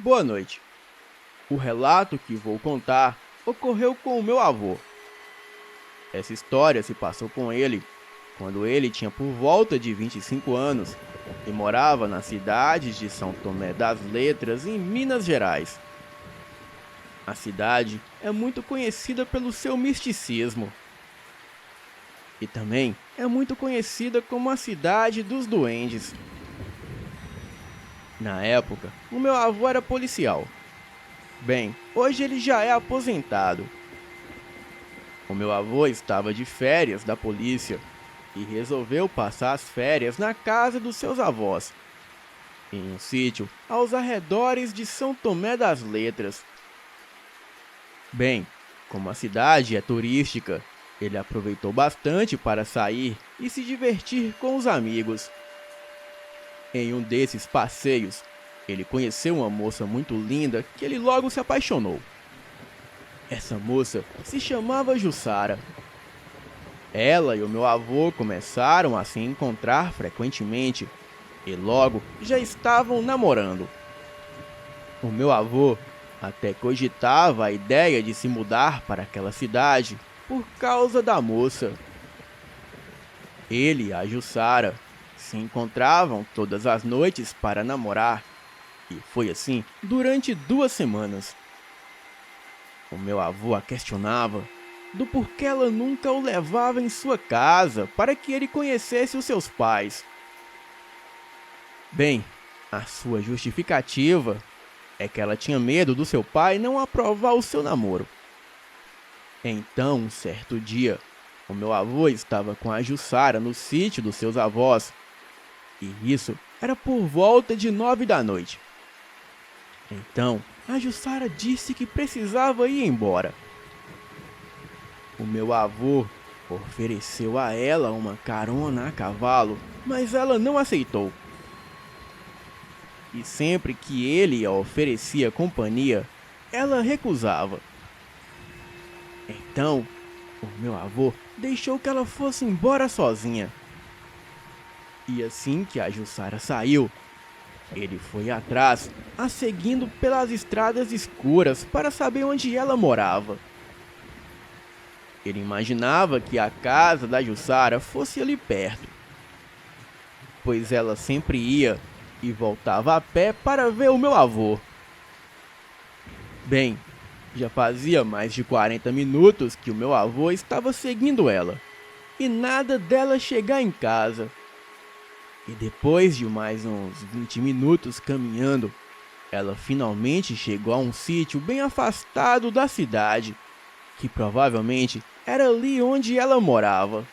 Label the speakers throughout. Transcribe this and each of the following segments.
Speaker 1: Boa noite. O relato que vou contar ocorreu com o meu avô. Essa história se passou com ele quando ele tinha por volta de 25 anos e morava na cidade de São Tomé das Letras, em Minas Gerais. A cidade é muito conhecida pelo seu misticismo e também é muito conhecida como a cidade dos duendes. Na época, o meu avô era policial. Bem, hoje ele já é aposentado. O meu avô estava de férias da polícia e resolveu passar as férias na casa dos seus avós, em um sítio aos arredores de São Tomé das Letras. Bem, como a cidade é turística, ele aproveitou bastante para sair e se divertir com os amigos. Em um desses passeios, ele conheceu uma moça muito linda que ele logo se apaixonou. Essa moça se chamava Jussara. Ela e o meu avô começaram a se encontrar frequentemente e logo já estavam namorando. O meu avô até cogitava a ideia de se mudar para aquela cidade por causa da moça. Ele e a Jussara se encontravam todas as noites para namorar e foi assim durante 2 semanas. O meu avô a questionava do porquê ela nunca o levava em sua casa para que ele conhecesse os seus pais. Bem, a sua justificativa é que ela tinha medo do seu pai não aprovar o seu namoro. Então, um certo dia, o meu avô estava com a Jussara no sítio dos seus avós, e isso era por volta de 9 da noite. Então, a Jussara disse que precisava ir embora. O meu avô ofereceu a ela uma carona a cavalo, mas ela não aceitou. E sempre que ele a oferecia companhia, ela recusava. Então, o meu avô deixou que ela fosse embora sozinha. E assim que a Jussara saiu, ele foi atrás, a seguindo pelas estradas escuras para saber onde ela morava. Ele imaginava que a casa da Jussara fosse ali perto, pois ela sempre ia e voltava a pé para ver o meu avô. Bem, já fazia mais de 40 minutos que o meu avô estava seguindo ela, e nada dela chegar em casa. E depois de mais uns 20 minutos caminhando, ela finalmente chegou a um sítio bem afastado da cidade, que provavelmente era ali onde ela morava.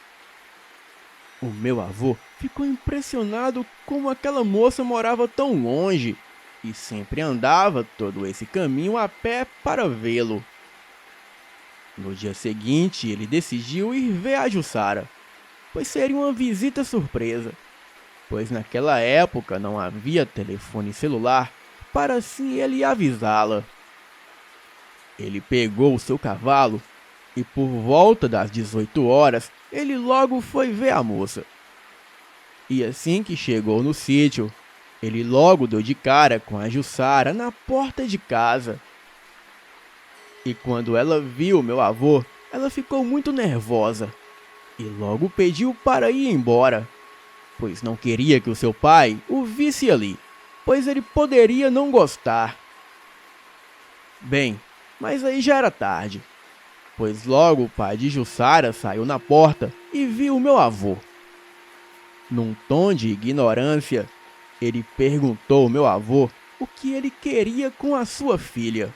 Speaker 1: O meu avô ficou impressionado como aquela moça morava tão longe e sempre andava todo esse caminho a pé para vê-lo. No dia seguinte, ele decidiu ir ver a Jussara, pois seria uma visita surpresa, pois naquela época não havia telefone celular para assim ele avisá-la. Ele pegou o seu cavalo e por volta das 18 horas ele logo foi ver a moça. E assim que chegou no sítio, ele logo deu de cara com a Jussara na porta de casa. E quando ela viu meu avô, ela ficou muito nervosa e logo pediu para ir embora, pois não queria que o seu pai o visse ali, pois ele poderia não gostar. Bem, mas aí já era tarde, pois logo o pai de Jussara saiu na porta e viu o meu avô. Num tom de ignorância, ele perguntou ao meu avô o que ele queria com a sua filha.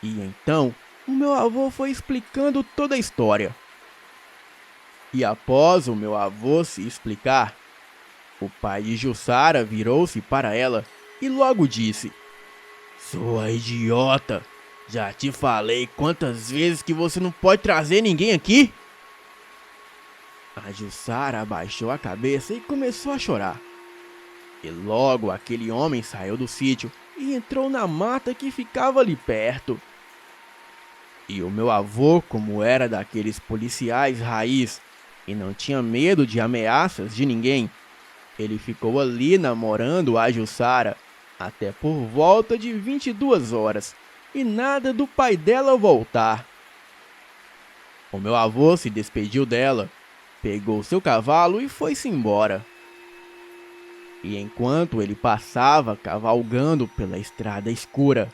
Speaker 1: E então, o meu avô foi explicando toda a história. E após o meu avô se explicar, o pai de Jussara virou-se para ela e logo disse: "Sua idiota! Já te falei quantas vezes que você não pode trazer ninguém aqui?" A Jussara abaixou a cabeça e começou a chorar. E logo aquele homem saiu do sítio e entrou na mata que ficava ali perto. E o meu avô, como era daqueles policiais raiz e não tinha medo de ameaças de ninguém, ele ficou ali namorando a Jussara até por volta de 22 horas, e nada do pai dela voltar. O meu avô se despediu dela, pegou seu cavalo e foi-se embora. E enquanto ele passava cavalgando pela estrada escura,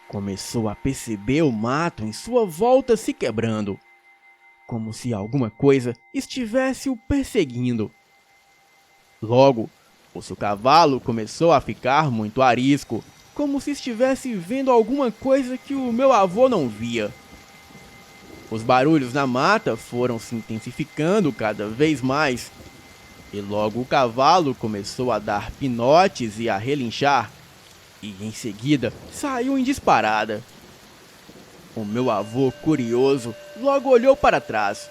Speaker 1: começou a perceber o mato em sua volta se quebrando, como se alguma coisa estivesse o perseguindo. Logo, o seu cavalo começou a ficar muito arisco, como se estivesse vendo alguma coisa que o meu avô não via. Os barulhos na mata foram se intensificando cada vez mais, e logo o cavalo começou a dar pinotes e a relinchar, e em seguida saiu em disparada. O meu avô, curioso, logo olhou para trás,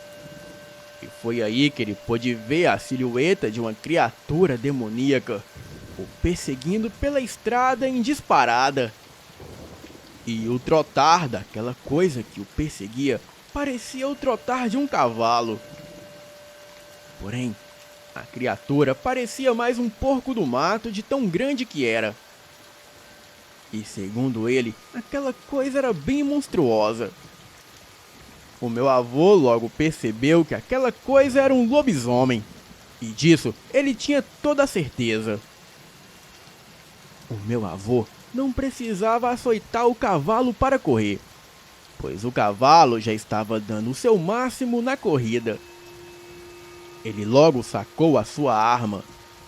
Speaker 1: e foi aí que ele pôde ver a silhueta de uma criatura demoníaca o perseguindo pela estrada em disparada. E o trotar daquela coisa que o perseguia parecia o trotar de um cavalo. Porém, a criatura parecia mais um porco do mato de tão grande que era. E segundo ele, aquela coisa era bem monstruosa. O meu avô logo percebeu que aquela coisa era um lobisomem, e disso ele tinha toda a certeza. O meu avô não precisava açoitar o cavalo para correr, pois o cavalo já estava dando o seu máximo na corrida. Ele logo sacou a sua arma,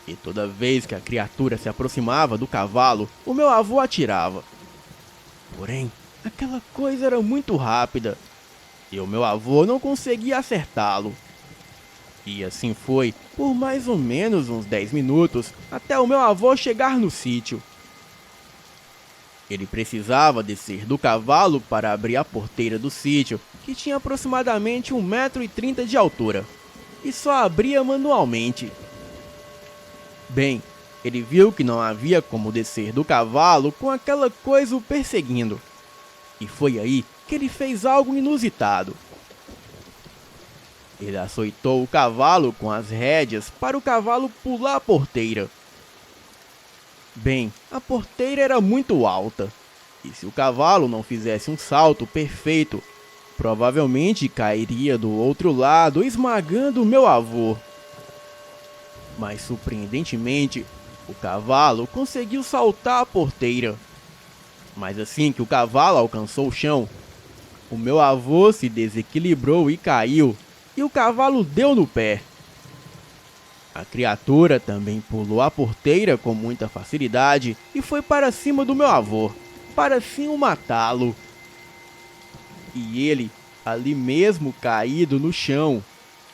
Speaker 1: e toda vez que a criatura se aproximava do cavalo, o meu avô atirava. Porém, aquela coisa era muito rápida, e o meu avô não conseguia acertá-lo. E assim foi por mais ou menos uns 10 minutos até o meu avô chegar no sítio. Ele precisava descer do cavalo para abrir a porteira do sítio, que tinha aproximadamente 1,30 m de altura, e só abria manualmente. Bem, ele viu que não havia como descer do cavalo com aquela coisa o perseguindo, e foi aí que ele fez algo inusitado. Ele açoitou o cavalo com as rédeas para o cavalo pular a porteira. Bem, a porteira era muito alta, e se o cavalo não fizesse um salto perfeito, provavelmente cairia do outro lado, esmagando meu avô. Mas surpreendentemente, o cavalo conseguiu saltar a porteira. Mas assim que o cavalo alcançou o chão, o meu avô se desequilibrou e caiu, e o cavalo deu no pé. A criatura também pulou a porteira com muita facilidade e foi para cima do meu avô, para assim o matá-lo. E ele, ali mesmo caído no chão,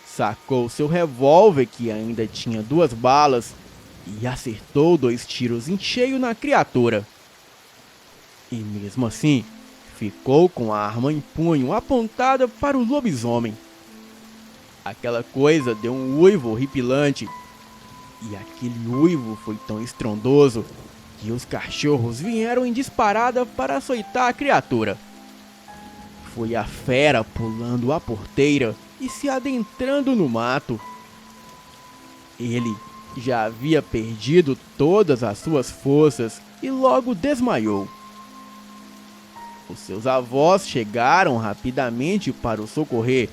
Speaker 1: sacou seu revólver, que ainda tinha 2 balas, e acertou 2 tiros em cheio na criatura. E mesmo assim, ficou com a arma em punho apontada para o lobisomem. Aquela coisa deu um uivo horripilante, e aquele uivo foi tão estrondoso que os cachorros vieram em disparada para açoitar a criatura. Foi a fera pulando a porteira e se adentrando no mato. Ele já havia perdido todas as suas forças e logo desmaiou. Os seus avós chegaram rapidamente para o socorrer,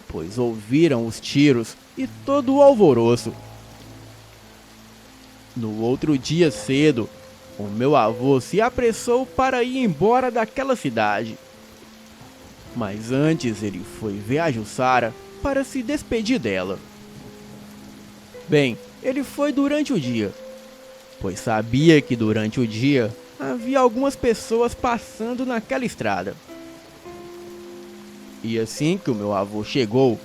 Speaker 1: pois ouviram os tiros e todo o alvoroço. No outro dia cedo, o meu avô se apressou para ir embora daquela cidade. Mas antes ele foi ver a Jussara para se despedir dela. Bem, ele foi durante o dia, pois sabia que durante o dia havia algumas pessoas passando naquela estrada. E assim que o meu avô chegou,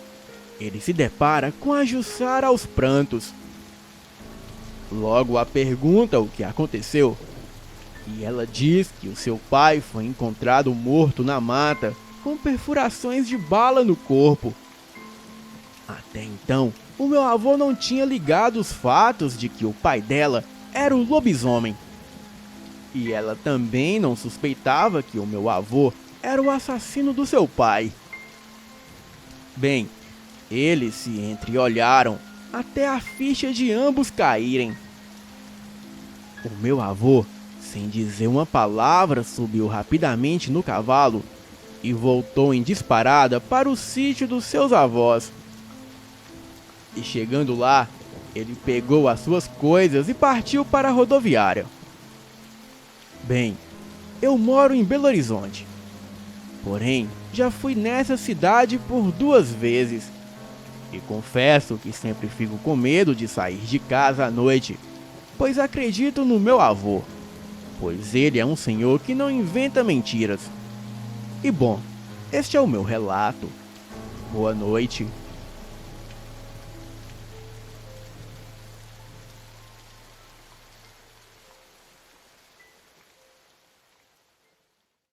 Speaker 1: ele se depara com a Jussara aos prantos. Logo a pergunta o que aconteceu, e ela diz que o seu pai foi encontrado morto na mata, com perfurações de bala no corpo. Até então, o meu avô não tinha ligado os fatos de que o pai dela era o lobisomem. E ela também não suspeitava que o meu avô era o assassino do seu pai. Bem, eles se entreolharam até a ficha de ambos caírem. O meu avô Sem dizer uma palavra, subiu rapidamente no cavalo e voltou em disparada para o sítio dos seus avós. E chegando lá, ele pegou as suas coisas e partiu para a rodoviária. Bem, eu moro em Belo Horizonte. Porém, já fui nessa cidade por 2 vezes. E confesso que sempre fico com medo de sair de casa à noite, pois acredito no meu avô, pois ele é um senhor que não inventa mentiras. E bom, este é o meu relato. Boa noite.